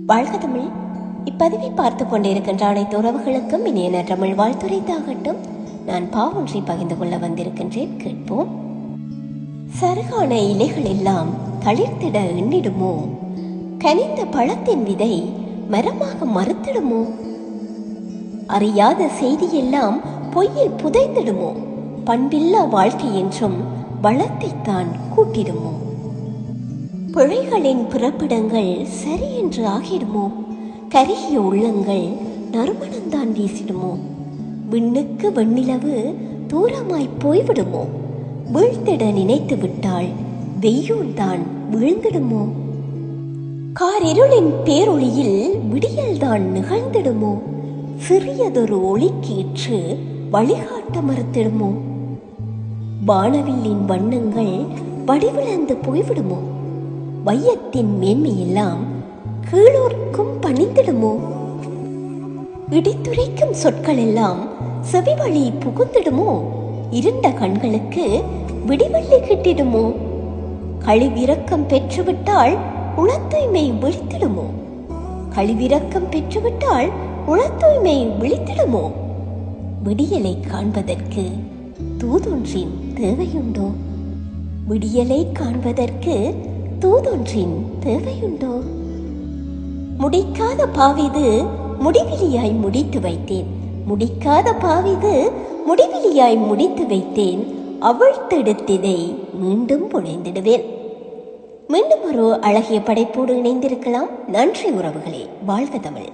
வாழ்க தமிழ். இப்பதிவை பார்த்து கொண்டிருக்கின்ற அனைத்து உறவுகளுக்கும் இனிய தமிழ் வாழ்த்துரைத்தாகட்டும். நான் பாவொன்றை பகிர்ந்து கொள்ள வந்திருக்கின்றேன். கேட்போம். சருகான இலைகள் எல்லாம் தளிர்த்திட எண்ணிடுமோ? கனிந்த பழத்தின் விதை மரமாக மறுத்திடுமோ? அறியாத செய்தியெல்லாம் பொய்யில் புதைந்திடுமோ? பண்பில்லா வாழ்க்கை என்றும் வளத்தைத்தான் கூட்டிடுமோ? பிழைகளின் பிறப்பிடங்கள் சரி என்று ஆகிடுமோ? கருகிய உள்ளங்கள் நறுமணம்தான் வீசிடுமோ? விண்ணுக்கு வெண்ணிலவு தூரமாய் போய்விடுமோ? வீழ்த்திட நினைத்து விட்டால் வெய்யோன் தான் வீழ்ந்திடுமோ? காரிருளின் பேரொளியில் விடியல்தான் நிகழ்ந்திடுமோ? சிறியதொரு ஒளிக்கீற்று வழிகாட்ட மறுத்திடுமோ? வானவில்லின் வண்ணங்கள் வடிவிழந்து போய்விடுமோ? வையத்தின் மேன்மையெல்லாம் கீழோர்க்கும் பணிந்திடுமோ? இடித்துரைக்கும் சொற்கள் எல்லாம் செவி வழி புகுந்திடுமோ? இருண்ட கண்களுக்கு விடிவெள்ளி கிட்டிடுமோ? கழிவிரக்கம் பெற்றுவிட்டால் உளத்தூய்மை விழித்திடுமோ? கழிவிரக்கம் பெற்றுவிட்டால் உளத்தூய்மை விழித்திடுமோ? விடியலை காண்பதற்கு தூதொன்றின் தேவையுண்டோ? விடியலை காண்பதற்கு தூதொன்றின் தேவையுண்டோ? முடிக்காத பாவிது முடிவிலியாய் முடித்து வைத்தேன். முடிக்காத பாவிது முடிவிலியாய் முடித்து வைத்தேன். அவிழ்த்தெடுத்திதை மீண்டும் புனைந்திடுவேன். மீண்டும் ஒரு அழகிய படைப்போடு இணைந்திருக்கலாம். நன்றி உறவுகளே. வாழ்க தமிழ்.